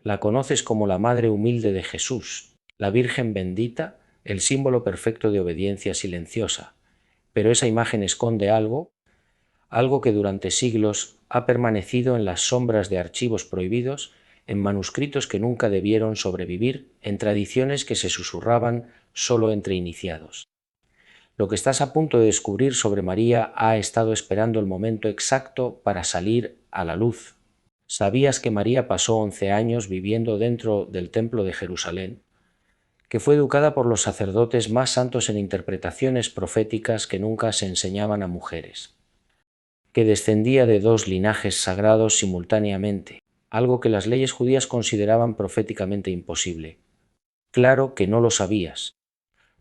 La conoces como la Madre humilde de Jesús, la Virgen bendita, el símbolo perfecto de obediencia silenciosa. Pero esa imagen esconde algo que durante siglos ha permanecido en las sombras de archivos prohibidos, en manuscritos que nunca debieron sobrevivir, en tradiciones que se susurraban solo entre iniciados. Lo que estás a punto de descubrir sobre María ha estado esperando el momento exacto para salir a la luz. ¿Sabías que María pasó 11 años viviendo dentro del Templo de Jerusalén? Que fue educada por los sacerdotes más santos en interpretaciones proféticas que nunca se enseñaban a mujeres. Que descendía de 2 linajes sagrados simultáneamente, algo que las leyes judías consideraban proféticamente imposible. Claro que no lo sabías,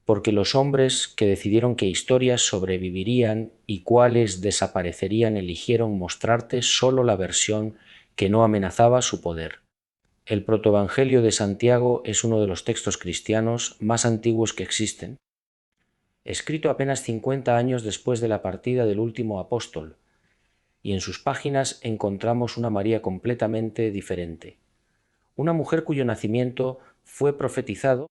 porque los hombres que decidieron qué historias sobrevivirían y cuáles desaparecerían eligieron mostrarte solo la versión que no amenazaba su poder. El protoevangelio de Santiago es uno de los textos cristianos más antiguos que existen, escrito apenas 50 años después de la partida del último apóstol, y en sus páginas encontramos una María completamente diferente, una mujer cuyo nacimiento fue profetizado,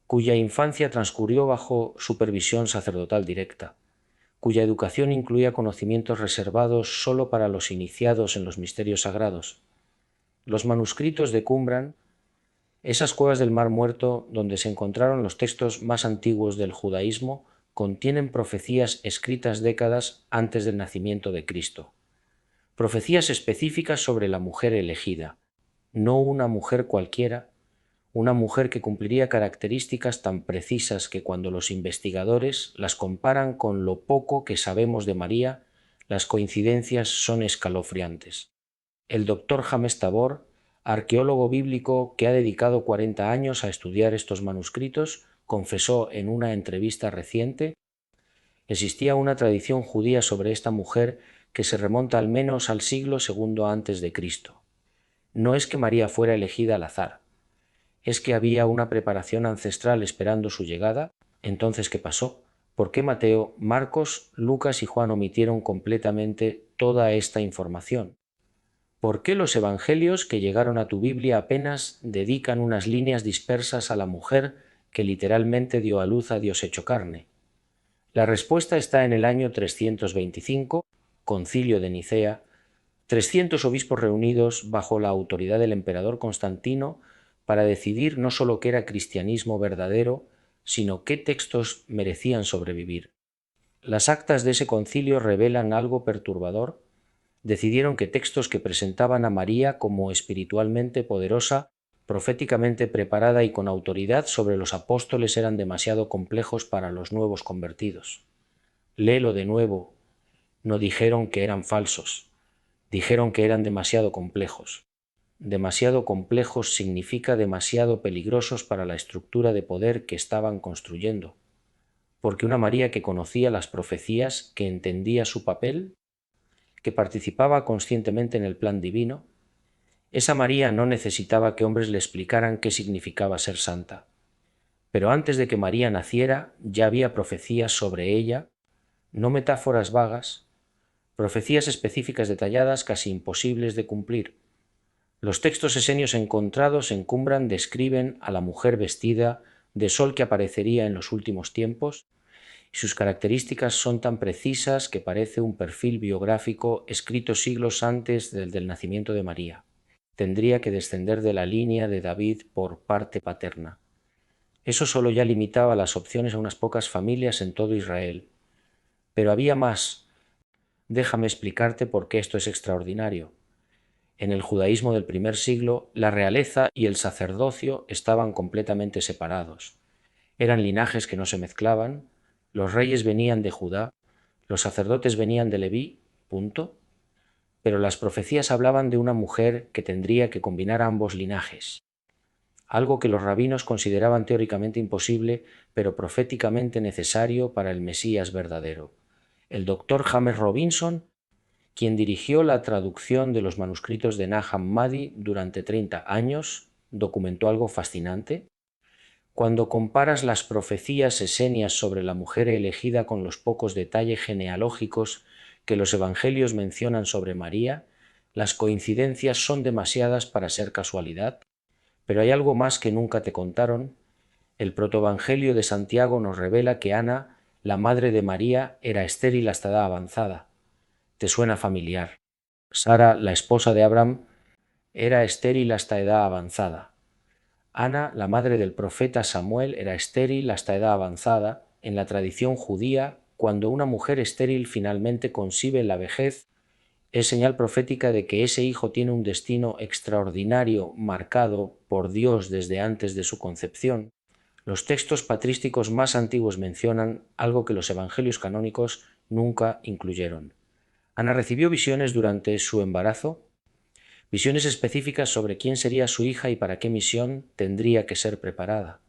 cuya infancia transcurrió bajo supervisión sacerdotal directa, cuya educación incluía conocimientos reservados solo para los iniciados en los misterios sagrados. Los manuscritos de Qumran, esas cuevas del Mar Muerto donde se encontraron los textos más antiguos del judaísmo, contienen profecías escritas décadas antes del nacimiento de Cristo. Profecías específicas sobre la mujer elegida, no una mujer cualquiera, una mujer que cumpliría características tan precisas que cuando los investigadores las comparan con lo poco que sabemos de María, las coincidencias son escalofriantes. El doctor James Tabor, arqueólogo bíblico que ha dedicado 40 años a estudiar estos manuscritos, confesó en una entrevista reciente: existía una tradición judía sobre esta mujer que se remonta al menos al siglo II antes de Cristo. No es que María fuera elegida al azar, es que había una preparación ancestral esperando su llegada. Entonces, ¿qué pasó? ¿Por qué Mateo, Marcos, Lucas y Juan omitieron completamente toda esta información? ¿Por qué los evangelios que llegaron a tu Biblia apenas dedican unas líneas dispersas a la mujer que literalmente dio a luz a Dios hecho carne? La respuesta está en el año 325, Concilio de Nicea, 300 obispos reunidos bajo la autoridad del emperador Constantino para decidir no solo qué era cristianismo verdadero, sino qué textos merecían sobrevivir. Las actas de ese concilio revelan algo perturbador. Decidieron que textos que presentaban a María como espiritualmente poderosa, proféticamente preparada y con autoridad sobre los apóstoles eran demasiado complejos para los nuevos convertidos. Léelo de nuevo. No dijeron que eran falsos, dijeron que eran demasiado complejos. Demasiado complejos significa demasiado peligrosos para la estructura de poder que estaban construyendo. Porque una María que conocía las profecías, que entendía su papel, que participaba conscientemente en el plan divino, esa María no necesitaba que hombres le explicaran qué significaba ser santa. Pero antes de que María naciera, ya había profecías sobre ella, no metáforas vagas, profecías específicas detalladas casi imposibles de cumplir. Los textos esenios encontrados en Qumran describen a la mujer vestida de sol que aparecería en los últimos tiempos, y sus características son tan precisas que parece un perfil biográfico escrito siglos antes del nacimiento de María. Tendría que descender de la línea de David por parte paterna. Eso solo ya limitaba las opciones a unas pocas familias en todo Israel. Pero había más. Déjame explicarte por qué esto es extraordinario. En el judaísmo del primer siglo, la realeza y el sacerdocio estaban completamente separados. Eran linajes que no se mezclaban, los reyes venían de Judá, los sacerdotes venían de Leví, punto. Pero las profecías hablaban de una mujer que tendría que combinar ambos linajes, algo que los rabinos consideraban teóricamente imposible, pero proféticamente necesario para el Mesías verdadero. El doctor James Robinson, quien dirigió la traducción de los manuscritos de Nahum Madi durante 30 años, documentó algo fascinante. Cuando comparas las profecías esenias sobre la mujer elegida con los pocos detalles genealógicos que los evangelios mencionan sobre María, las coincidencias son demasiadas para ser casualidad. Pero hay algo más que nunca te contaron. El protoevangelio de Santiago nos revela que Ana, la madre de María, era estéril hasta edad avanzada. ¿Te suena familiar? Sara, la esposa de Abraham, era estéril hasta edad avanzada. Ana, la madre del profeta Samuel, era estéril hasta edad avanzada. En la tradición judía, cuando una mujer estéril finalmente concibe en la vejez, es señal profética de que ese hijo tiene un destino extraordinario marcado por Dios desde antes de su concepción. Los textos patrísticos más antiguos mencionan algo que los evangelios canónicos nunca incluyeron. Ana recibió visiones durante su embarazo, visiones específicas sobre quién sería su hija y para qué misión tendría que ser preparada.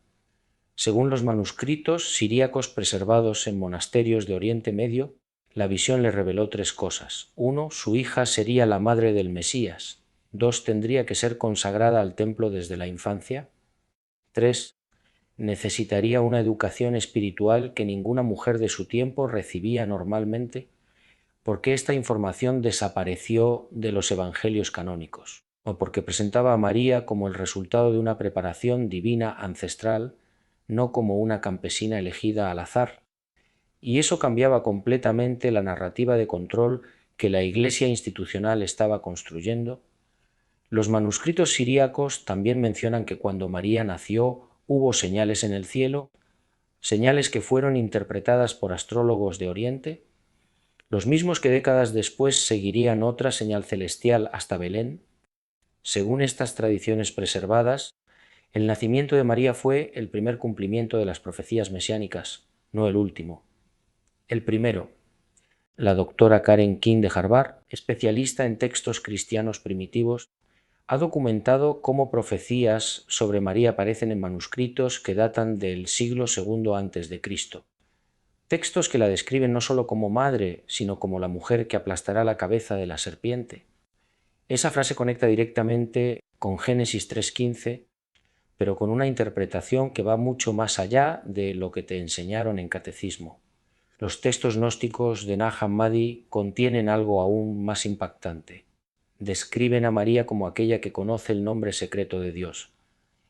Según los manuscritos siríacos preservados en monasterios de Oriente Medio, la visión le reveló 3 cosas. 1. Su hija sería la madre del Mesías. 2. Tendría que ser consagrada al templo desde la infancia. 3. Necesitaría una educación espiritual que ninguna mujer de su tiempo recibía normalmente, porque esta información desapareció de los evangelios canónicos, o porque presentaba a María como el resultado de una preparación divina ancestral, no como una campesina elegida al azar. Y eso cambiaba completamente la narrativa de control que la Iglesia institucional estaba construyendo. Los manuscritos siríacos también mencionan que cuando María nació hubo señales en el cielo, señales que fueron interpretadas por astrólogos de Oriente, los mismos que décadas después seguirían otra señal celestial hasta Belén. Según estas tradiciones preservadas, el nacimiento de María fue el primer cumplimiento de las profecías mesiánicas, no el último. El primero. La doctora Karen King de Harvard, especialista en textos cristianos primitivos, ha documentado cómo profecías sobre María aparecen en manuscritos que datan del siglo II a.C. Textos que la describen no solo como madre, sino como la mujer que aplastará la cabeza de la serpiente. Esa frase conecta directamente con Génesis 3:15, pero con una interpretación que va mucho más allá de lo que te enseñaron en catecismo. Los textos gnósticos de Nag Hammadi contienen algo aún más impactante. Describen a María como aquella que conoce el nombre secreto de Dios.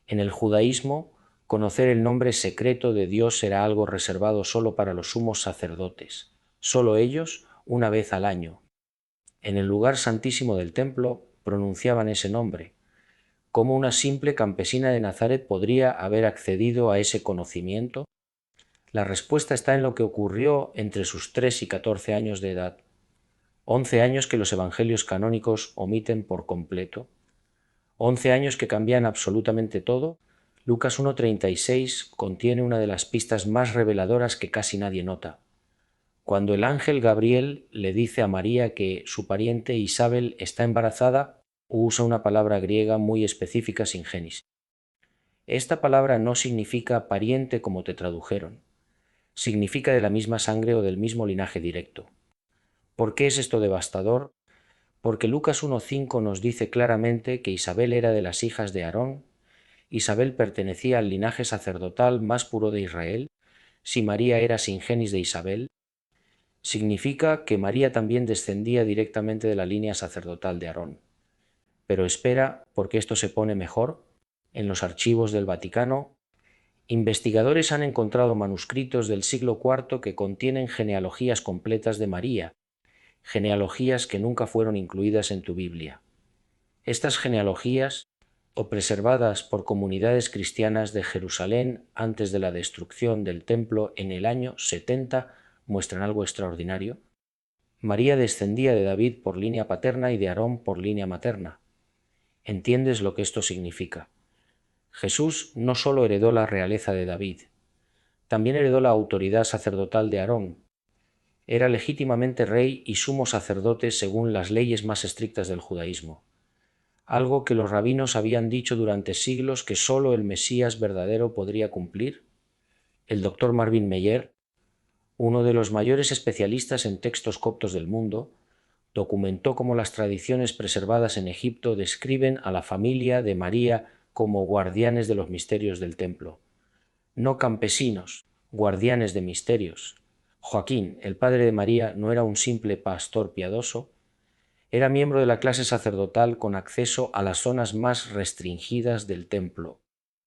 En el judaísmo, conocer el nombre secreto de Dios era algo reservado solo para los sumos sacerdotes, solo ellos una vez al año. En el lugar santísimo del templo pronunciaban ese nombre. ¿Cómo una simple campesina de Nazaret podría haber accedido a ese conocimiento? La respuesta está en lo que ocurrió entre sus 3 y 14 años de edad, 11 años que los evangelios canónicos omiten por completo, 11 años que cambian absolutamente todo. Lucas 1:36 contiene una de las pistas más reveladoras que casi nadie nota. Cuando el ángel Gabriel le dice a María que su pariente Isabel está embarazada, usa una palabra griega muy específica sin génesis. Esta palabra no significa pariente como te tradujeron, significa de la misma sangre o del mismo linaje directo. ¿Por qué es esto devastador? Porque Lucas 1:5 nos dice claramente que Isabel era de las hijas de Aarón. Isabel pertenecía al linaje sacerdotal más puro de Israel. Si María era singenis de Isabel, significa que María también descendía directamente de la línea sacerdotal de Aarón. Pero espera, porque esto se pone mejor. En los archivos del Vaticano, investigadores han encontrado manuscritos del siglo IV que contienen genealogías completas de María, genealogías que nunca fueron incluidas en tu Biblia. Estas genealogías, o preservadas por comunidades cristianas de Jerusalén antes de la destrucción del templo en el año 70, muestran algo extraordinario. María descendía de David por línea paterna y de Aarón por línea materna. ¿Entiendes lo que esto significa? Jesús no solo heredó la realeza de David, también heredó la autoridad sacerdotal de Aarón. Era legítimamente rey y sumo sacerdote según las leyes más estrictas del judaísmo, algo que los rabinos habían dicho durante siglos que solo el Mesías verdadero podría cumplir. El doctor Marvin Meyer, uno de los mayores especialistas en textos coptos del mundo, documentó cómo las tradiciones preservadas en Egipto describen a la familia de María como guardianes de los misterios del templo. No campesinos, guardianes de misterios. Joaquín, el padre de María, no era un simple pastor piadoso, Era miembro de la clase sacerdotal con acceso a las zonas más restringidas del templo,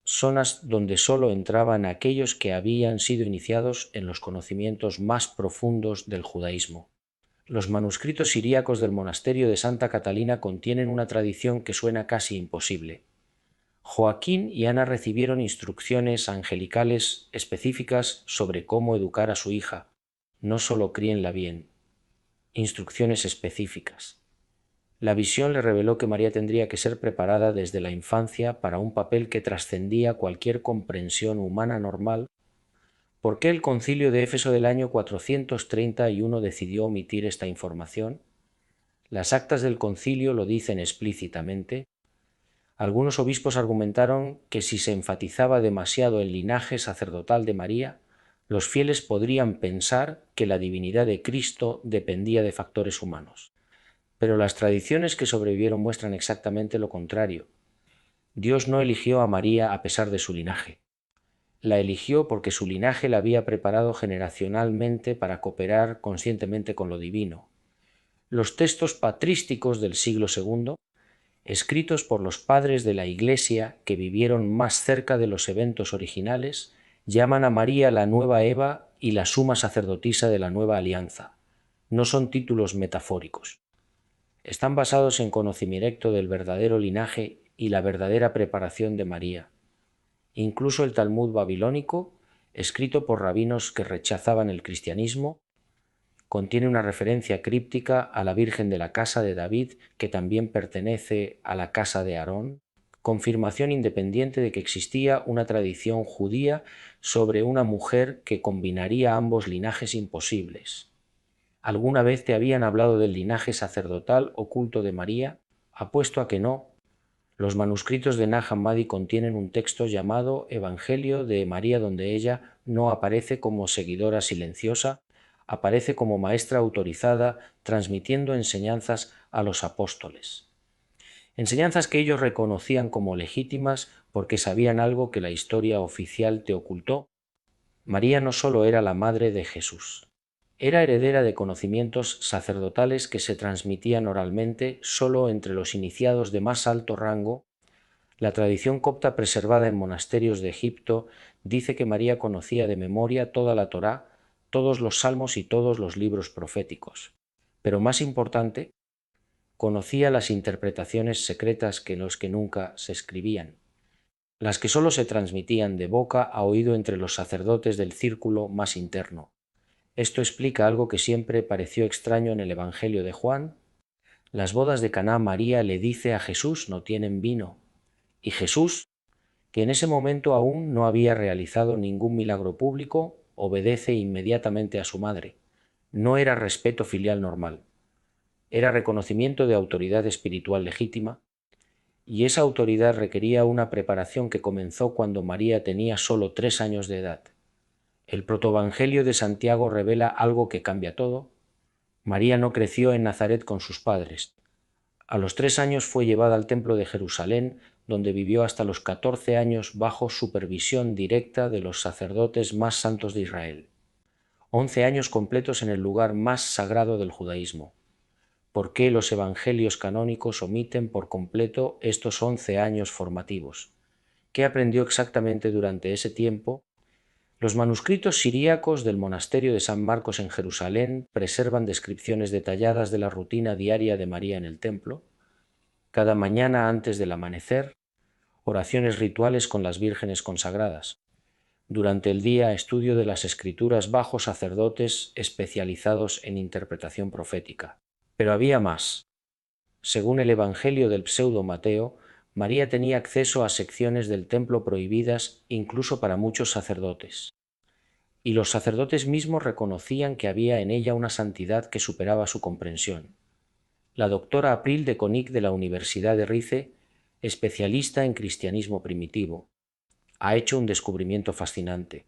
zonas donde sólo entraban aquellos que habían sido iniciados en los conocimientos más profundos del judaísmo. Los manuscritos siríacos del monasterio de Santa Catalina contienen una tradición que suena casi imposible. Joaquín y Ana recibieron instrucciones angelicales específicas sobre cómo educar a su hija. No solo críenla bien. Instrucciones específicas. La visión le reveló que María tendría que ser preparada desde la infancia para un papel que trascendía cualquier comprensión humana normal. ¿Por qué el concilio de Éfeso del año 431 decidió omitir esta información? Las actas del concilio lo dicen explícitamente. Algunos obispos argumentaron que si se enfatizaba demasiado el linaje sacerdotal de María, los fieles podrían pensar que la divinidad de Cristo dependía de factores humanos. Pero las tradiciones que sobrevivieron muestran exactamente lo contrario. Dios no eligió a María a pesar de su linaje. La eligió porque su linaje la había preparado generacionalmente para cooperar conscientemente con lo divino. Los textos patrísticos del siglo II, escritos por los padres de la Iglesia que vivieron más cerca de los eventos originales, llaman a María la nueva Eva y la suma sacerdotisa de la nueva alianza. No son títulos metafóricos. Están basados en conocimiento directo del verdadero linaje y la verdadera preparación de María. Incluso el Talmud babilónico, escrito por rabinos que rechazaban el cristianismo, contiene una referencia críptica a la Virgen de la casa de David, que también pertenece a la casa de Aarón, confirmación independiente de que existía una tradición judía sobre una mujer que combinaría ambos linajes imposibles. ¿Alguna vez te habían hablado del linaje sacerdotal oculto de María? Apuesto a que no. Los manuscritos de Nag Hammadi contienen un texto llamado Evangelio de María, donde ella no aparece como seguidora silenciosa, aparece como maestra autorizada, transmitiendo enseñanzas a los apóstoles. Enseñanzas que ellos reconocían como legítimas porque sabían algo que la historia oficial te ocultó. María no solo era la madre de Jesús, era heredera de conocimientos sacerdotales que se transmitían oralmente solo entre los iniciados de más alto rango. La tradición copta preservada en monasterios de Egipto dice que María conocía de memoria toda la Torá, todos los salmos y todos los libros proféticos. Pero más importante, conocía las interpretaciones secretas que los que nunca se escribían, las que solo se transmitían de boca a oído entre los sacerdotes del círculo más interno. Esto explica algo que siempre pareció extraño en el Evangelio de Juan. Las bodas de Caná, María le dice a Jesús: no tienen vino. Y Jesús, que en ese momento aún no había realizado ningún milagro público, obedece inmediatamente a su madre. No era respeto filial normal. Era reconocimiento de autoridad espiritual legítima, y esa autoridad requería una preparación que comenzó cuando María tenía solo 3 años de edad. El protoevangelio de Santiago revela algo que cambia todo. María no creció en Nazaret con sus padres. A los 3 años fue llevada al templo de Jerusalén, donde vivió hasta los 14 años bajo supervisión directa de los sacerdotes más santos de Israel. 11 años completos en el lugar más sagrado del judaísmo. ¿Por qué los evangelios canónicos omiten por completo estos 11 años formativos? ¿Qué aprendió exactamente durante ese tiempo? Los manuscritos siríacos del monasterio de San Marcos en Jerusalén preservan descripciones detalladas de la rutina diaria de María en el templo. Cada mañana antes del amanecer, oraciones rituales con las vírgenes consagradas. Durante el día, estudio de las escrituras bajo sacerdotes especializados en interpretación profética. Pero había más. Según el Evangelio del pseudo Mateo, María tenía acceso a secciones del templo prohibidas incluso para muchos sacerdotes. Y los sacerdotes mismos reconocían que había en ella una santidad que superaba su comprensión. La doctora April de Konig de la Universidad de Rize, especialista en cristianismo primitivo, ha hecho un descubrimiento fascinante.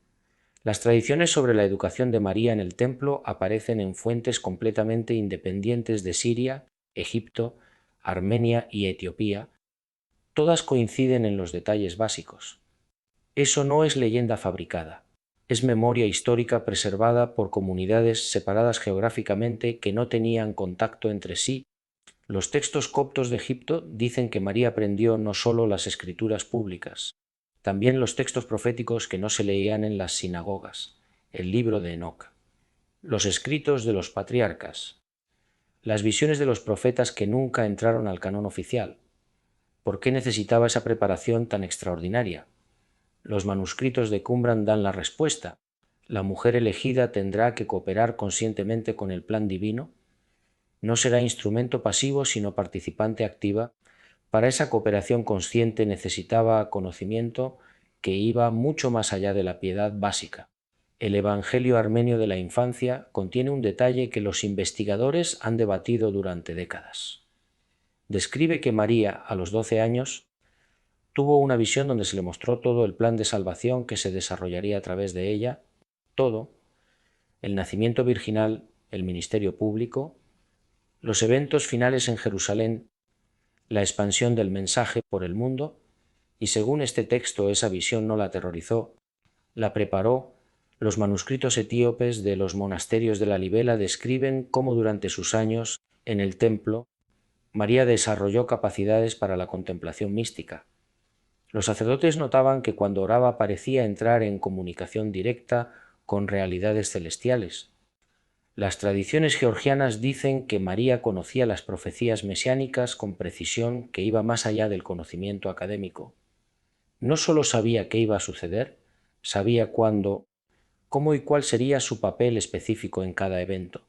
Las tradiciones sobre la educación de María en el templo aparecen en fuentes completamente independientes de Siria, Egipto, Armenia y Etiopía. Todas coinciden en los detalles básicos. Eso no es leyenda fabricada. Es memoria histórica preservada por comunidades separadas geográficamente que no tenían contacto entre sí, Los textos coptos de Egipto dicen que María aprendió no solo las escrituras públicas, también los textos proféticos que no se leían en las sinagogas, el libro de Enoc, los escritos de los patriarcas, las visiones de los profetas que nunca entraron al canon oficial. ¿Por qué necesitaba esa preparación tan extraordinaria? Los manuscritos de Qumran dan la respuesta. La mujer elegida tendrá que cooperar conscientemente con el plan divino. No será instrumento pasivo, sino participante activa. Para esa cooperación consciente necesitaba conocimiento que iba mucho más allá de la piedad básica. El Evangelio armenio de la infancia contiene un detalle que los investigadores han debatido durante décadas. Describe que María, a los 12 años, tuvo una visión donde se le mostró todo el plan de salvación que se desarrollaría a través de ella, todo, el nacimiento virginal, el ministerio público, los eventos finales en Jerusalén, la expansión del mensaje por el mundo, y según este texto esa visión no la aterrorizó, la preparó. Los manuscritos etíopes de los monasterios de la Libela describen cómo durante sus años en el templo María desarrolló capacidades para la contemplación mística. Los sacerdotes notaban que cuando oraba parecía entrar en comunicación directa con realidades celestiales. Las tradiciones georgianas dicen que María conocía las profecías mesiánicas con precisión que iba más allá del conocimiento académico. No solo sabía qué iba a suceder, sabía cuándo, cómo y cuál sería su papel específico en cada evento.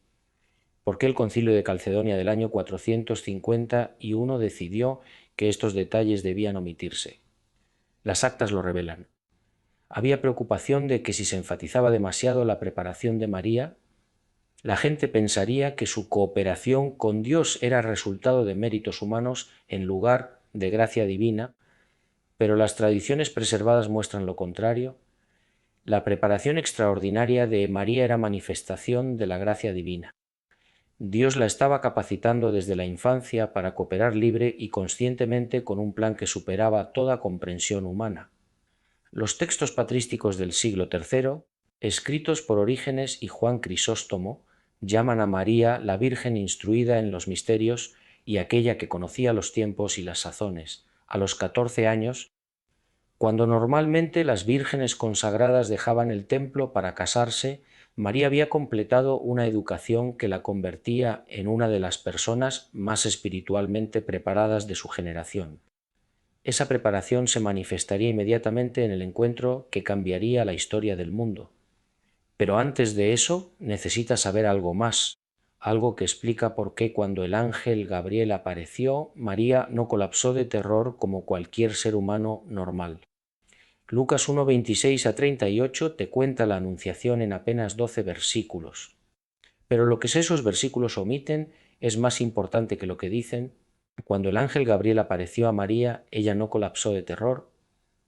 ¿Por qué el Concilio de Calcedonia del año 451 decidió que estos detalles debían omitirse? Las actas lo revelan. Había preocupación de que si se enfatizaba demasiado la preparación de María, la gente pensaría que su cooperación con Dios era resultado de méritos humanos en lugar de gracia divina, pero las tradiciones preservadas muestran lo contrario. La preparación extraordinaria de María era manifestación de la gracia divina. Dios la estaba capacitando desde la infancia para cooperar libre y conscientemente con un plan que superaba toda comprensión humana. Los textos patrísticos del siglo III, escritos por Orígenes y Juan Crisóstomo, llaman a María la Virgen instruida en los misterios y aquella que conocía los tiempos y las sazones. A los 14 años, cuando normalmente las vírgenes consagradas dejaban el templo para casarse, María había completado una educación que la convertía en una de las personas más espiritualmente preparadas de su generación. Esa preparación se manifestaría inmediatamente en el encuentro que cambiaría la historia del mundo. Pero antes de eso necesita saber algo más, algo que explica por qué cuando el ángel Gabriel apareció, María no colapsó de terror como cualquier ser humano normal. Lucas 1, 26 a 38 te cuenta la anunciación en apenas 12 versículos. Pero lo que esos versículos omiten es más importante que lo que dicen. Cuando el ángel Gabriel apareció a María, ella no colapsó de terror,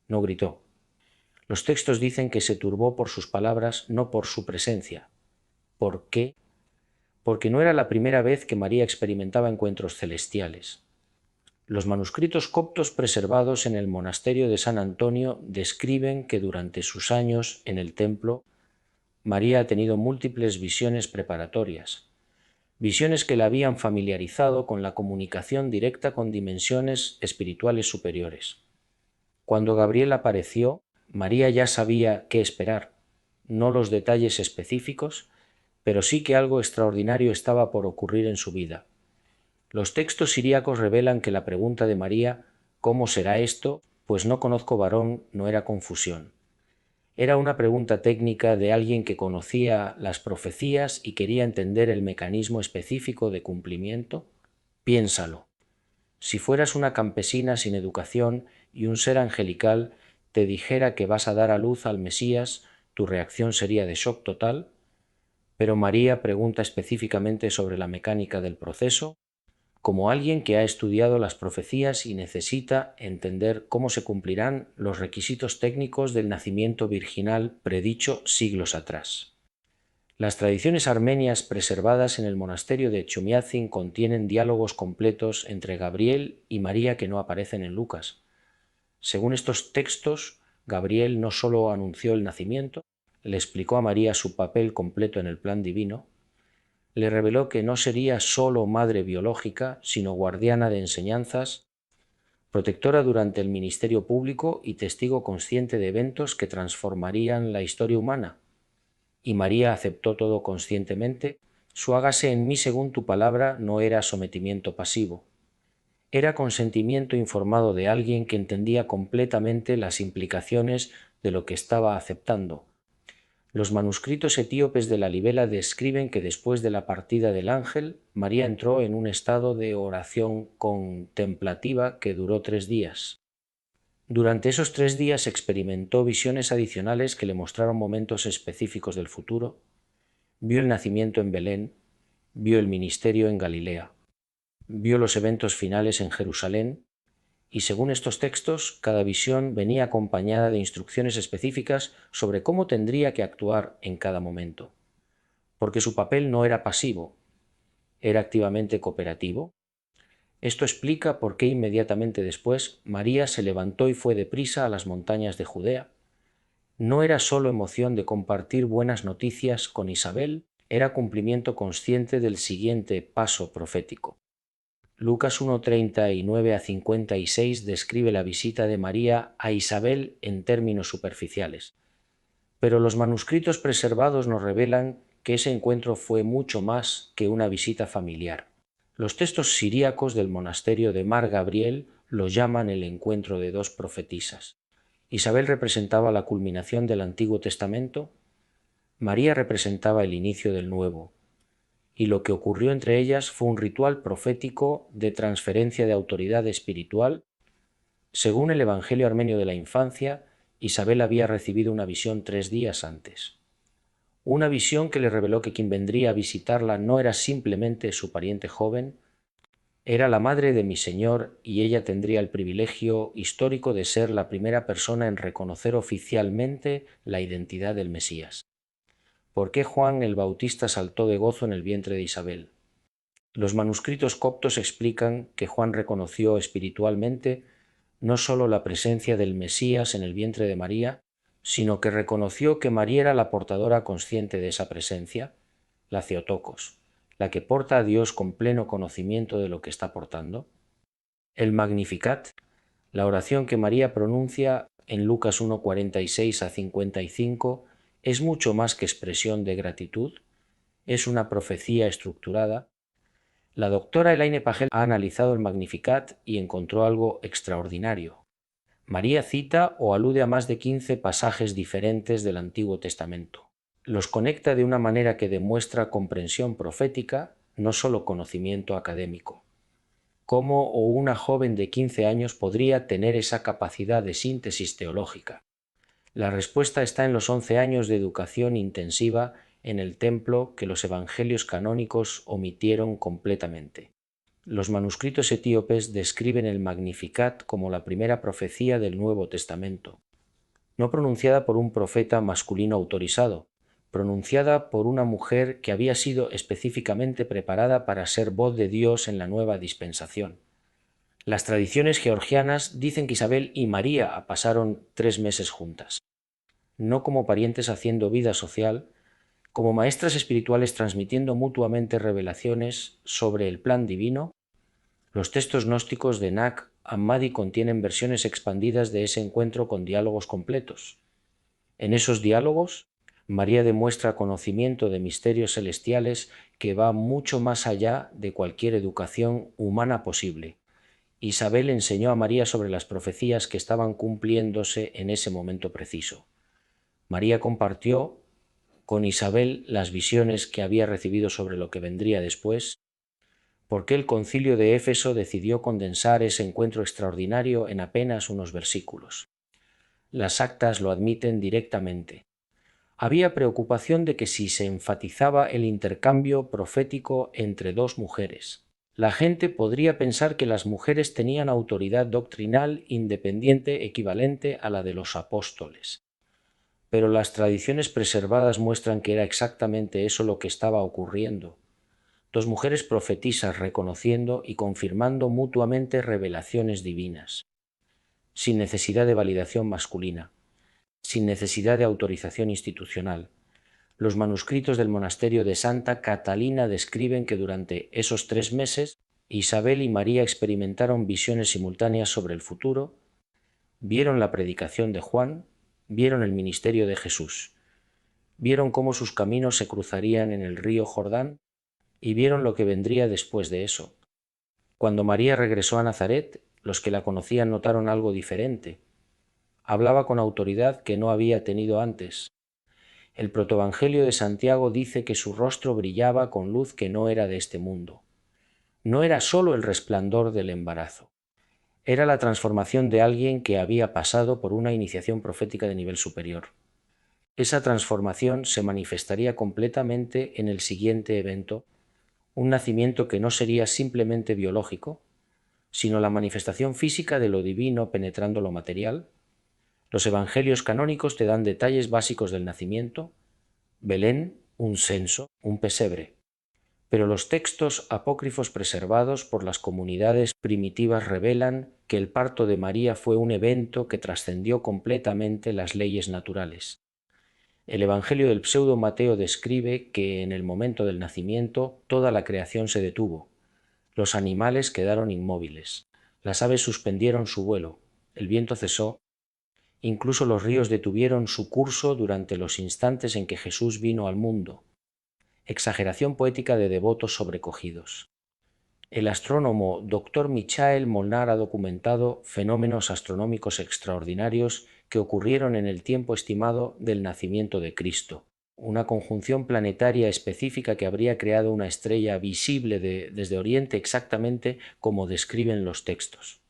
no gritó. Los textos dicen que se turbó por sus palabras, no por su presencia. ¿Por qué? Porque no era la primera vez que María experimentaba encuentros celestiales. Los manuscritos coptos preservados en el monasterio de San Antonio describen que durante sus años en el templo, María ha tenido múltiples visiones preparatorias, visiones que la habían familiarizado con la comunicación directa con dimensiones espirituales superiores. Cuando Gabriel apareció, María ya sabía qué esperar, no los detalles específicos, pero sí que algo extraordinario estaba por ocurrir en su vida. Los textos siríacos revelan que la pregunta de María, ¿cómo será esto? Pues no conozco varón, no era confusión. Era una pregunta técnica de alguien que conocía las profecías y quería entender el mecanismo específico de cumplimiento. Piénsalo. Si fueras una campesina sin educación y un ser angelical te dijera que vas a dar a luz al Mesías, tu reacción sería de shock total. Pero María pregunta específicamente sobre la mecánica del proceso, como alguien que ha estudiado las profecías y necesita entender cómo se cumplirán los requisitos técnicos del nacimiento virginal predicho siglos atrás. Las tradiciones armenias preservadas en el monasterio de Chumiatzin contienen diálogos completos entre Gabriel y María que no aparecen en Lucas. Según estos textos, Gabriel no solo anunció el nacimiento, le explicó a María su papel completo en el plan divino. le reveló que no sería sólo madre biológica, sino guardiana de enseñanzas, protectora durante el ministerio público y testigo consciente de eventos que transformarían la historia humana. Y María aceptó todo conscientemente. Su hágase en mí según tu palabra no era sometimiento pasivo. Era consentimiento informado de alguien que entendía completamente las implicaciones de lo que estaba aceptando. Los manuscritos etíopes de la Libela describen que después de la partida del ángel, María entró en un estado de oración contemplativa que duró 3 días. Durante esos 3 días experimentó visiones adicionales que le mostraron momentos específicos del futuro, vio el nacimiento en Belén, vio el ministerio en Galilea, vio los eventos finales en Jerusalén, y según estos textos, cada visión venía acompañada de instrucciones específicas sobre cómo tendría que actuar en cada momento, porque su papel no era pasivo, era activamente cooperativo. Esto explica por qué inmediatamente después María se levantó y fue deprisa a las montañas de Judea. No era solo emoción de compartir buenas noticias con Isabel, era cumplimiento consciente del siguiente paso profético. Lucas 1:39-56 describe la visita de María a Isabel en términos superficiales, pero los manuscritos preservados nos revelan que ese encuentro fue mucho más que una visita familiar. Los textos siríacos del monasterio de Mar Gabriel lo llaman el encuentro de 2 profetisas. Isabel representaba la culminación del Antiguo Testamento, María representaba el inicio del Nuevo, y lo que ocurrió entre ellas fue un ritual profético de transferencia de autoridad espiritual. Según el Evangelio armenio de la infancia, Isabel había recibido una visión 3 días antes. Una visión que le reveló que quien vendría a visitarla no era simplemente su pariente joven, era la madre de mi Señor y ella tendría el privilegio histórico de ser la primera persona en reconocer oficialmente la identidad del Mesías. ¿Por qué Juan el Bautista saltó de gozo en el vientre de Isabel? Los manuscritos coptos explican que Juan reconoció espiritualmente no solo la presencia del Mesías en el vientre de María, sino que reconoció que María era la portadora consciente de esa presencia, la Theotokos, la que porta a Dios con pleno conocimiento de lo que está portando. El Magnificat, la oración que María pronuncia en Lucas 1:46-55, es mucho más que expresión de gratitud, es una profecía estructurada. La doctora Elaine Pagel ha analizado el Magnificat y encontró algo extraordinario. María cita o alude a más de 15 pasajes diferentes del Antiguo Testamento. Los conecta de una manera que demuestra comprensión profética, no solo conocimiento académico. ¿Cómo una joven de 15 años podría tener esa capacidad de síntesis teológica? La respuesta está en los 11 años de educación intensiva en el templo que los evangelios canónicos omitieron completamente. Los manuscritos etíopes describen el Magnificat como la primera profecía del Nuevo Testamento, no pronunciada por un profeta masculino autorizado, pronunciada por una mujer que había sido específicamente preparada para ser voz de Dios en la nueva dispensación. Las tradiciones georgianas dicen que Isabel y María pasaron 3 meses juntas, no como parientes haciendo vida social, como maestras espirituales transmitiendo mutuamente revelaciones sobre el plan divino. Los textos gnósticos de Nag Hammadi contienen versiones expandidas de ese encuentro con diálogos completos. En esos diálogos, María demuestra conocimiento de misterios celestiales que va mucho más allá de cualquier educación humana posible. Isabel enseñó a María sobre las profecías que estaban cumpliéndose en ese momento preciso. María compartió con Isabel las visiones que había recibido sobre lo que vendría después. ¿Por qué el Concilio de Éfeso decidió condensar ese encuentro extraordinario en apenas unos versículos? Las actas lo admiten directamente. Había preocupación de que si se enfatizaba el intercambio profético entre 2 mujeres, la gente podría pensar que las mujeres tenían autoridad doctrinal independiente equivalente a la de los apóstoles. Pero las tradiciones preservadas muestran que era exactamente eso lo que estaba ocurriendo. 2 mujeres profetisas reconociendo y confirmando mutuamente revelaciones divinas, sin necesidad de validación masculina, sin necesidad de autorización institucional. Los manuscritos del monasterio de Santa Catalina describen que durante esos 3 meses Isabel y María experimentaron visiones simultáneas sobre el futuro, vieron la predicación de Juan, vieron el ministerio de Jesús, vieron cómo sus caminos se cruzarían en el río Jordán y vieron lo que vendría después de eso. Cuando María regresó a Nazaret, los que la conocían notaron algo diferente. Hablaba con autoridad que no había tenido antes. El protoevangelio de Santiago dice que su rostro brillaba con luz que no era de este mundo. No era solo el resplandor del embarazo. Era la transformación de alguien que había pasado por una iniciación profética de nivel superior. Esa transformación se manifestaría completamente en el siguiente evento, un nacimiento que no sería simplemente biológico, sino la manifestación física de lo divino penetrando lo material. Los evangelios canónicos te dan detalles básicos del nacimiento: Belén, un censo, un pesebre. Pero los textos apócrifos preservados por las comunidades primitivas revelan que el parto de María fue un evento que trascendió completamente las leyes naturales. El Evangelio del pseudo Mateo describe que en el momento del nacimiento toda la creación se detuvo. Los animales quedaron inmóviles, las aves suspendieron su vuelo, el viento cesó, incluso los ríos detuvieron su curso durante los instantes en que Jesús vino al mundo. Exageración poética de devotos sobrecogidos. El astrónomo Dr. Michael Molnar ha documentado fenómenos astronómicos extraordinarios que ocurrieron en el tiempo estimado del nacimiento de Cristo, una conjunción planetaria específica que habría creado una estrella visible desde Oriente exactamente como describen los textos.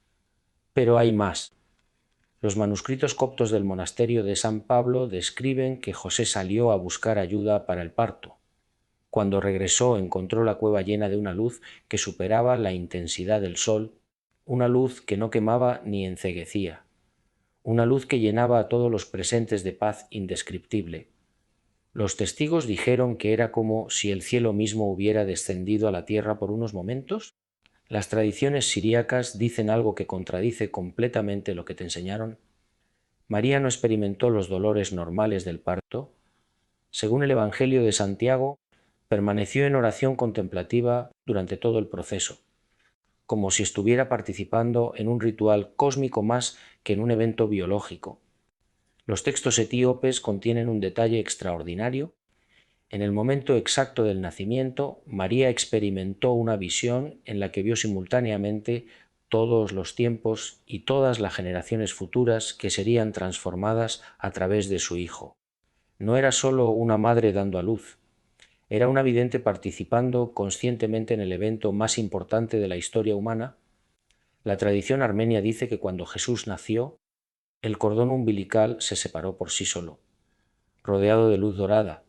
Pero hay más. Los manuscritos coptos del monasterio de San Pablo describen que José salió a buscar ayuda para el parto. Cuando regresó encontró la cueva llena de una luz que superaba la intensidad del sol, una luz que no quemaba ni enceguecía, una luz que llenaba a todos los presentes de paz indescriptible. Los testigos dijeron que era como si el cielo mismo hubiera descendido a la tierra por unos momentos. Las tradiciones siríacas dicen algo que contradice completamente lo que te enseñaron. María no experimentó los dolores normales del parto. Según el Evangelio de Santiago, permaneció en oración contemplativa durante todo el proceso, como si estuviera participando en un ritual cósmico más que en un evento biológico. Los textos etíopes contienen un detalle extraordinario. En el momento exacto del nacimiento, María experimentó una visión en la que vio simultáneamente todos los tiempos y todas las generaciones futuras que serían transformadas a través de su Hijo. No era solo una madre dando a luz, era una vidente participando conscientemente en el evento más importante de la historia humana. La tradición armenia dice que cuando Jesús nació, el cordón umbilical se separó por sí solo, rodeado de luz dorada.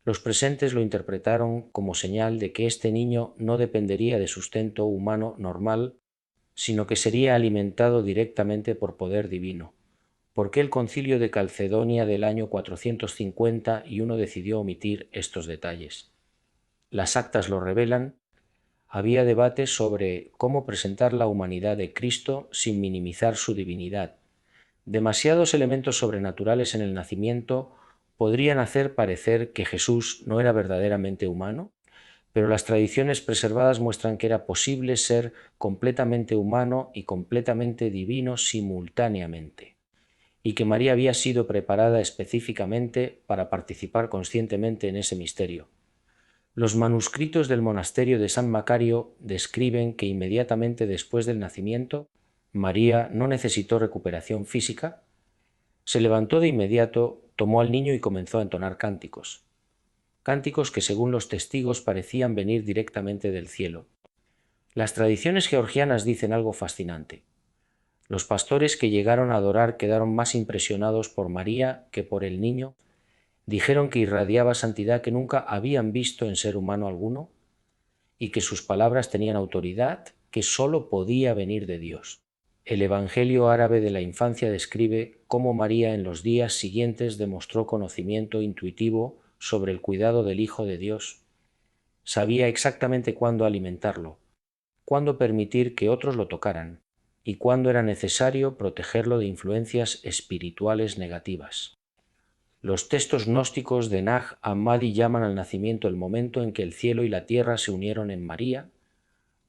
Los presentes lo interpretaron como señal de que este niño no dependería de sustento humano normal, sino que sería alimentado directamente por poder divino. ¿Por qué el concilio de Calcedonia del año 451 decidió omitir estos detalles? Las actas lo revelan. Había debates sobre cómo presentar la humanidad de Cristo sin minimizar su divinidad. Demasiados elementos sobrenaturales en el nacimiento podrían hacer parecer que Jesús no era verdaderamente humano, pero las tradiciones preservadas muestran que era posible ser completamente humano y completamente divino simultáneamente, y que María había sido preparada específicamente para participar conscientemente en ese misterio. Los manuscritos del monasterio de San Macario describen que inmediatamente después del nacimiento, María no necesitó recuperación física, se levantó de inmediato, tomó al niño y comenzó a entonar cánticos. Cánticos que según los testigos parecían venir directamente del cielo. Las tradiciones georgianas dicen algo fascinante. Los pastores que llegaron a adorar quedaron más impresionados por María que por el niño. Dijeron que irradiaba santidad que nunca habían visto en ser humano alguno y que sus palabras tenían autoridad que sólo podía venir de Dios. El Evangelio árabe de la infancia describe cómo María en los días siguientes demostró conocimiento intuitivo sobre el cuidado del Hijo de Dios. Sabía exactamente cuándo alimentarlo, cuándo permitir que otros lo tocaran y cuándo era necesario protegerlo de influencias espirituales negativas. Los textos gnósticos de Nag Hammadi llaman al nacimiento el momento en que el cielo y la tierra se unieron en María.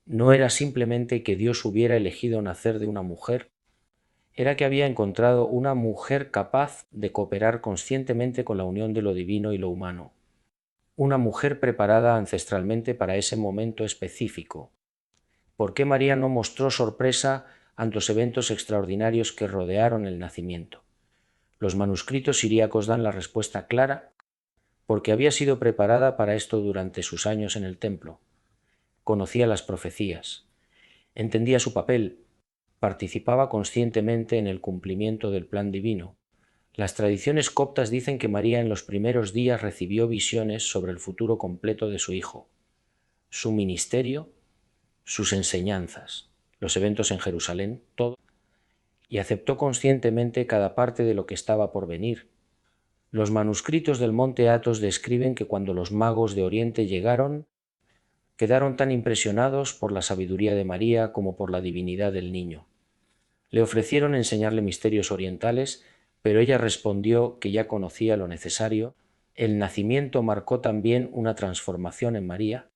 No era simplemente que Dios hubiera elegido nacer de una mujer, era que había encontrado una mujer capaz de cooperar conscientemente con la unión de lo divino y lo humano. Una mujer preparada ancestralmente para ese momento específico. ¿Por qué María no mostró sorpresa ante los eventos extraordinarios que rodearon el nacimiento? Los manuscritos siríacos dan la respuesta clara: porque había sido preparada para esto durante sus años en el templo. Conocía las profecías, entendía su papel, participaba conscientemente en el cumplimiento del plan divino. Las tradiciones coptas dicen que María en los primeros días recibió visiones sobre el futuro completo de su hijo, su ministerio, sus enseñanzas, los eventos en Jerusalén, todo, y aceptó conscientemente cada parte de lo que estaba por venir. Los manuscritos del monte Athos describen que cuando los magos de Oriente llegaron, quedaron tan impresionados por la sabiduría de María como por la divinidad del niño. Le ofrecieron enseñarle misterios orientales, pero ella respondió que ya conocía lo necesario. El nacimiento marcó también una transformación en María.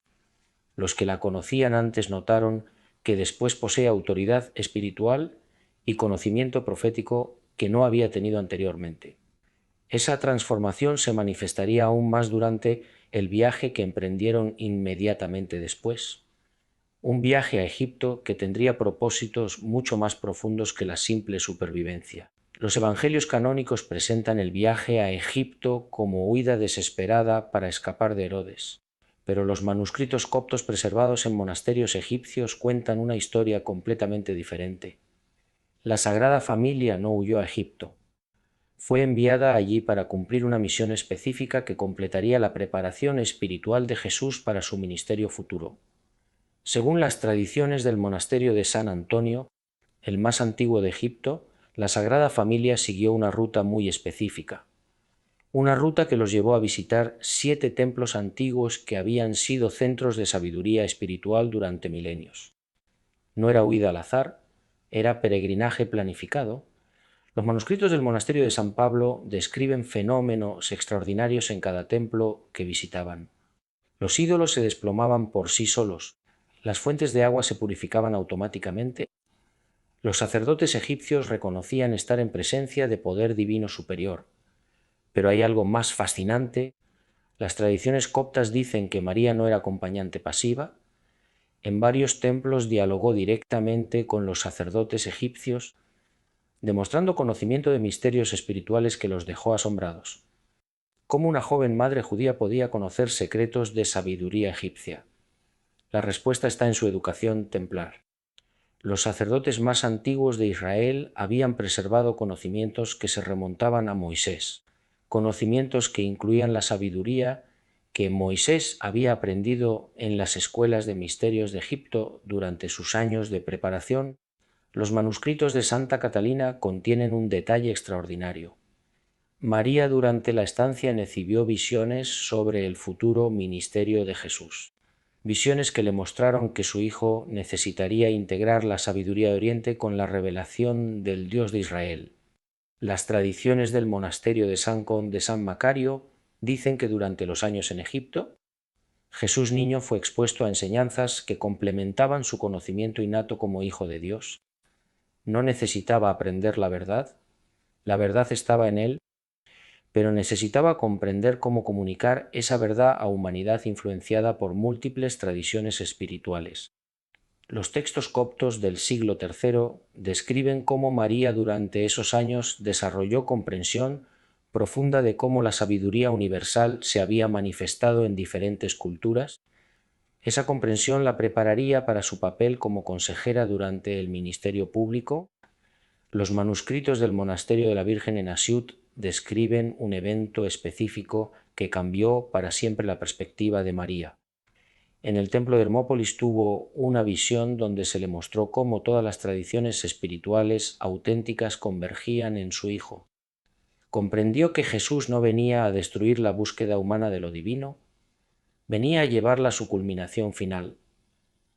Los que la conocían antes notaron que después posee autoridad espiritual y conocimiento profético que no había tenido anteriormente. Esa transformación se manifestaría aún más durante el viaje que emprendieron inmediatamente después. Un viaje a Egipto que tendría propósitos mucho más profundos que la simple supervivencia. Los evangelios canónicos presentan el viaje a Egipto como huida desesperada para escapar de Herodes, pero los manuscritos coptos preservados en monasterios egipcios cuentan una historia completamente diferente. La Sagrada Familia no huyó a Egipto. Fue enviada allí para cumplir una misión específica que completaría la preparación espiritual de Jesús para su ministerio futuro. Según las tradiciones del monasterio de San Antonio, el más antiguo de Egipto, la Sagrada Familia siguió una ruta muy específica. Una ruta que los llevó a visitar 7 templos antiguos que habían sido centros de sabiduría espiritual durante milenios. No era huida al azar, era peregrinaje planificado. Los manuscritos del monasterio de San Pablo describen fenómenos extraordinarios en cada templo que visitaban. Los ídolos se desplomaban por sí solos, las fuentes de agua se purificaban automáticamente, los sacerdotes egipcios reconocían estar en presencia de poder divino superior. Pero hay algo más fascinante. Las tradiciones coptas dicen que María no era acompañante pasiva. En varios templos dialogó directamente con los sacerdotes egipcios, demostrando conocimiento de misterios espirituales que los dejó asombrados. ¿Cómo una joven madre judía podía conocer secretos de sabiduría egipcia? La respuesta está en su educación templar. Los sacerdotes más antiguos de Israel habían preservado conocimientos que se remontaban a Moisés, conocimientos que incluían la sabiduría que Moisés había aprendido en las escuelas de misterios de Egipto durante sus años de preparación. Los manuscritos de Santa Catalina contienen un detalle extraordinario. María durante la estancia recibió visiones sobre el futuro ministerio de Jesús. Visiones que le mostraron que su hijo necesitaría integrar la sabiduría de Oriente con la revelación del Dios de Israel. Las tradiciones del monasterio de San Macario dicen que durante los años en Egipto, Jesús niño fue expuesto a enseñanzas que complementaban su conocimiento innato como hijo de Dios. No necesitaba aprender la verdad estaba en él, pero necesitaba comprender cómo comunicar esa verdad a humanidad influenciada por múltiples tradiciones espirituales. Los textos coptos del siglo III describen cómo María durante esos años desarrolló comprensión profunda de cómo la sabiduría universal se había manifestado en diferentes culturas. Esa comprensión la prepararía para su papel como consejera durante el ministerio público. Los manuscritos del monasterio de la Virgen en Asiut describen un evento específico que cambió para siempre la perspectiva de María. En el templo de Hermópolis tuvo una visión donde se le mostró cómo todas las tradiciones espirituales auténticas convergían en su Hijo. Comprendió que Jesús no venía a destruir la búsqueda humana de lo divino, venía a llevarla a su culminación final.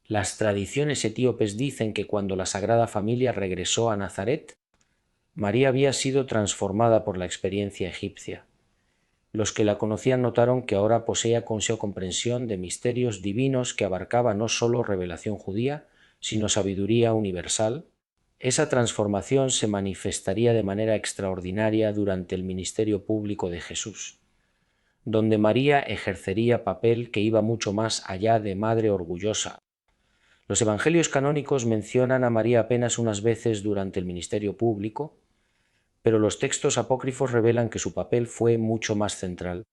Las tradiciones etíopes dicen que cuando la Sagrada Familia regresó a Nazaret, María había sido transformada por la experiencia egipcia. Los que la conocían notaron que ahora poseía comprensión de misterios divinos que abarcaba no sólo revelación judía, sino sabiduría universal. Esa transformación se manifestaría de manera extraordinaria durante el ministerio público de Jesús, donde María ejercería papel que iba mucho más allá de madre orgullosa. Los evangelios canónicos mencionan a María apenas unas veces durante el ministerio público, pero los textos apócrifos revelan que su papel fue mucho más central.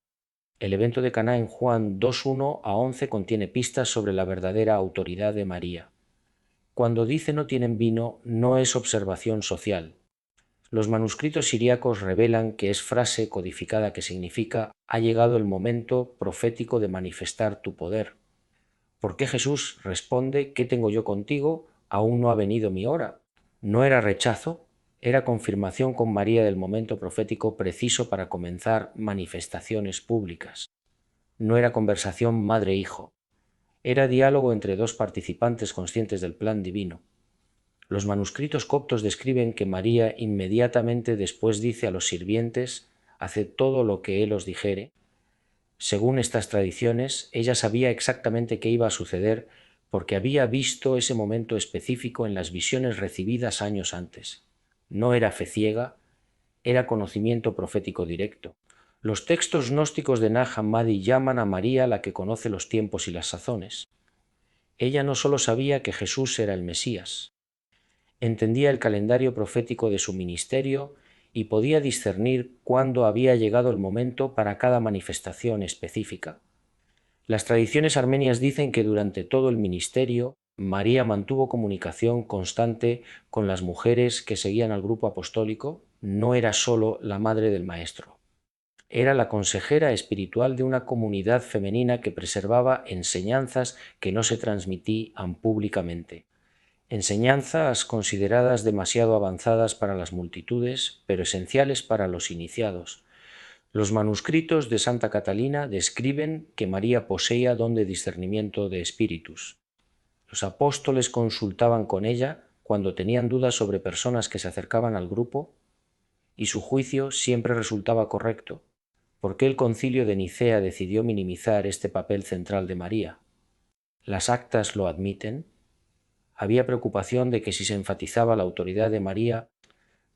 El evento de Caná en Juan 2:1 a 11 contiene pistas sobre la verdadera autoridad de María. Cuando dice no tienen vino, no es observación social. Los manuscritos siríacos revelan que es frase codificada que significa ha llegado el momento profético de manifestar tu poder. ¿Por qué Jesús responde ¿qué tengo yo contigo? Aún no ha venido mi hora. No era rechazo, era confirmación con María del momento profético preciso para comenzar manifestaciones públicas. No era conversación madre-hijo. Era diálogo entre dos participantes conscientes del plan divino. Los manuscritos coptos describen que María inmediatamente después dice a los sirvientes: «Haced todo lo que él os dijere». Según estas tradiciones, ella sabía exactamente qué iba a suceder porque había visto ese momento específico en las visiones recibidas años antes. No era fe ciega, era conocimiento profético directo. Los textos gnósticos de Nag Hammadi llaman a María la que conoce los tiempos y las sazones. Ella no solo sabía que Jesús era el Mesías, entendía el calendario profético de su ministerio y podía discernir cuándo había llegado el momento para cada manifestación específica. Las tradiciones armenias dicen que durante todo el ministerio, María mantuvo comunicación constante con las mujeres que seguían al grupo apostólico. No era solo la madre del Maestro. Era la consejera espiritual de una comunidad femenina que preservaba enseñanzas que no se transmitían públicamente. Enseñanzas consideradas demasiado avanzadas para las multitudes, pero esenciales para los iniciados. Los manuscritos de Santa Catalina describen que María poseía don de discernimiento de espíritus. Los apóstoles consultaban con ella cuando tenían dudas sobre personas que se acercaban al grupo, y su juicio siempre resultaba correcto. ¿Por qué el concilio de Nicea decidió minimizar este papel central de María? Las actas lo admiten. Había preocupación de que si se enfatizaba la autoridad de María,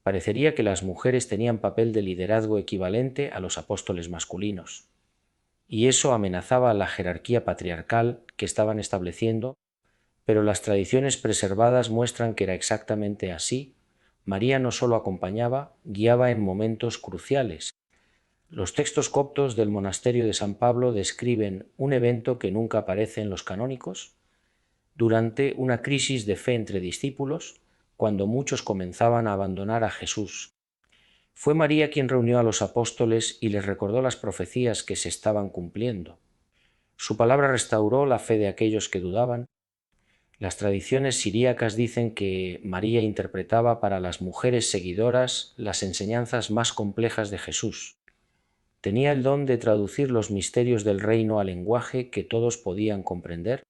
parecería que las mujeres tenían papel de liderazgo equivalente a los apóstoles masculinos, y eso amenazaba la jerarquía patriarcal que estaban estableciendo, pero las tradiciones preservadas muestran que era exactamente así. María no solo acompañaba, guiaba en momentos cruciales. Los textos coptos del monasterio de San Pablo describen un evento que nunca aparece en los canónicos. Durante una crisis de fe entre discípulos, cuando muchos comenzaban a abandonar a Jesús, fue María quien reunió a los apóstoles y les recordó las profecías que se estaban cumpliendo. Su palabra restauró la fe de aquellos que dudaban. Las tradiciones siríacas dicen que María interpretaba para las mujeres seguidoras las enseñanzas más complejas de Jesús. Tenía el don de traducir los misterios del reino al lenguaje que todos podían comprender.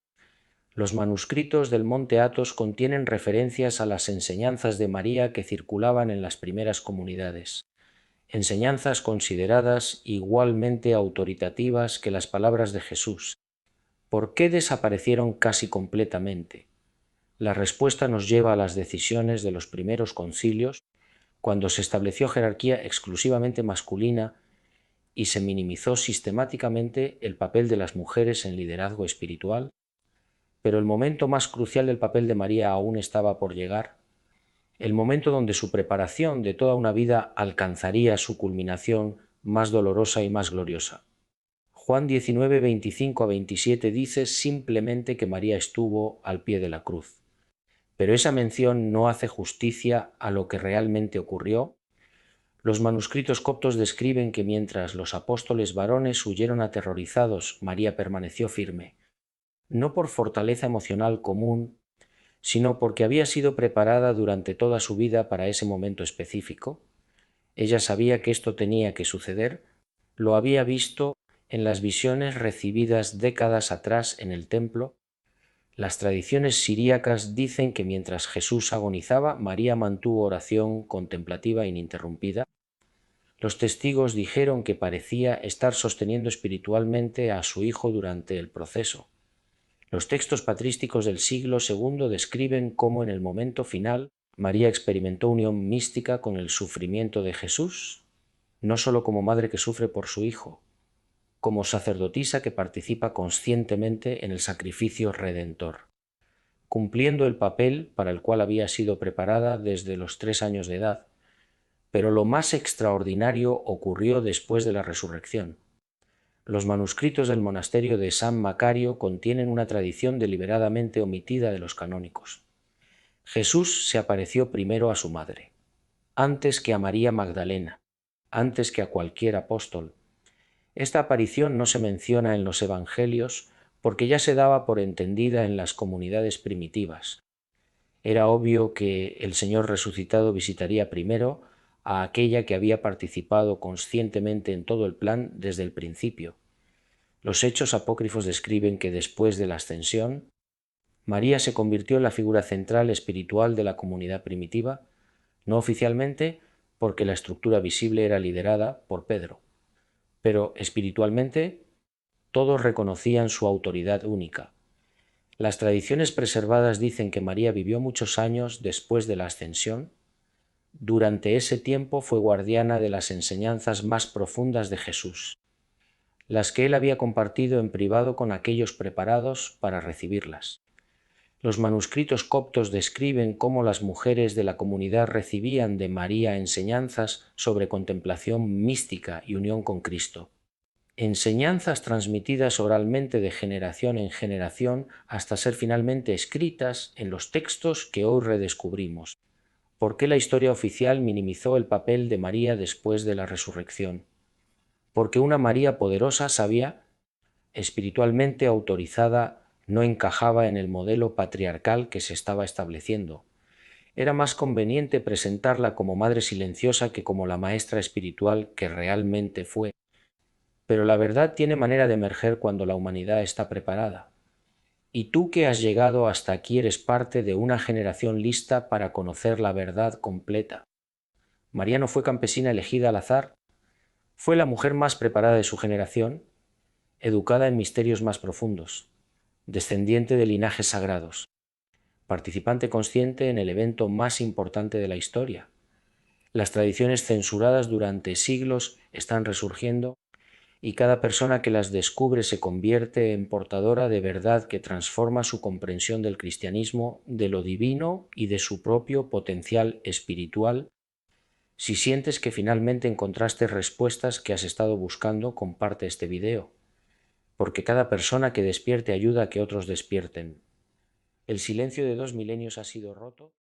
Los manuscritos del Monte Athos contienen referencias a las enseñanzas de María que circulaban en las primeras comunidades, enseñanzas consideradas igualmente autoritativas que las palabras de Jesús. ¿Por qué desaparecieron casi completamente? La respuesta nos lleva a las decisiones de los primeros concilios, cuando se estableció jerarquía exclusivamente masculina y se minimizó sistemáticamente el papel de las mujeres en liderazgo espiritual. Pero el momento más crucial del papel de María aún estaba por llegar, el momento donde su preparación de toda una vida alcanzaría su culminación más dolorosa y más gloriosa. Juan 19, 25 a 27 dice simplemente que María estuvo al pie de la cruz. Pero esa mención no hace justicia a lo que realmente ocurrió. Los manuscritos coptos describen que mientras los apóstoles varones huyeron aterrorizados, María permaneció firme, no por fortaleza emocional común, sino porque había sido preparada durante toda su vida para ese momento específico. Ella sabía que esto tenía que suceder, lo había visto en las visiones recibidas décadas atrás en el templo. Las tradiciones siríacas dicen que mientras Jesús agonizaba, María mantuvo oración contemplativa ininterrumpida. Los testigos dijeron que parecía estar sosteniendo espiritualmente a su hijo durante el proceso. Los textos patrísticos del siglo II describen cómo en el momento final María experimentó unión mística con el sufrimiento de Jesús, no sólo como madre que sufre por su hijo, como sacerdotisa que participa conscientemente en el sacrificio redentor, cumpliendo el papel para el cual había sido preparada desde los 3 años de edad. Pero lo más extraordinario ocurrió después de la resurrección. Los manuscritos del monasterio de San Macario contienen una tradición deliberadamente omitida de los canónicos. Jesús se apareció primero a su madre, antes que a María Magdalena, antes que a cualquier apóstol. Esta aparición no se menciona en los evangelios porque ya se daba por entendida en las comunidades primitivas. Era obvio que el Señor resucitado visitaría primero a aquella que había participado conscientemente en todo el plan desde el principio. Los hechos apócrifos describen que después de la ascensión, María se convirtió en la figura central espiritual de la comunidad primitiva, no oficialmente porque la estructura visible era liderada por Pedro, pero espiritualmente todos reconocían su autoridad única. Las tradiciones preservadas dicen que María vivió muchos años después de la ascensión. Durante ese tiempo fue guardiana de las enseñanzas más profundas de Jesús, las que él había compartido en privado con aquellos preparados para recibirlas. Los manuscritos coptos describen cómo las mujeres de la comunidad recibían de María enseñanzas sobre contemplación mística y unión con Cristo. Enseñanzas transmitidas oralmente de generación en generación hasta ser finalmente escritas en los textos que hoy redescubrimos. ¿Por qué la historia oficial minimizó el papel de María después de la resurrección? Porque una María poderosa, sabia, espiritualmente autorizada, no encajaba en el modelo patriarcal que se estaba estableciendo. Era más conveniente presentarla como madre silenciosa que como la maestra espiritual que realmente fue. Pero la verdad tiene manera de emerger cuando la humanidad está preparada. Y tú que has llegado hasta aquí eres parte de una generación lista para conocer la verdad completa. María no fue campesina elegida al azar, fue la mujer más preparada de su generación, educada en misterios más profundos, descendiente de linajes sagrados, participante consciente en el evento más importante de la historia. Las tradiciones censuradas durante siglos están resurgiendo y cada persona que las descubre se convierte en portadora de verdad que transforma su comprensión del cristianismo, de lo divino y de su propio potencial espiritual. Si sientes que finalmente encontraste respuestas que has estado buscando, comparte este video, porque cada persona que despierte ayuda a que otros despierten. El silencio de 2 milenios ha sido roto.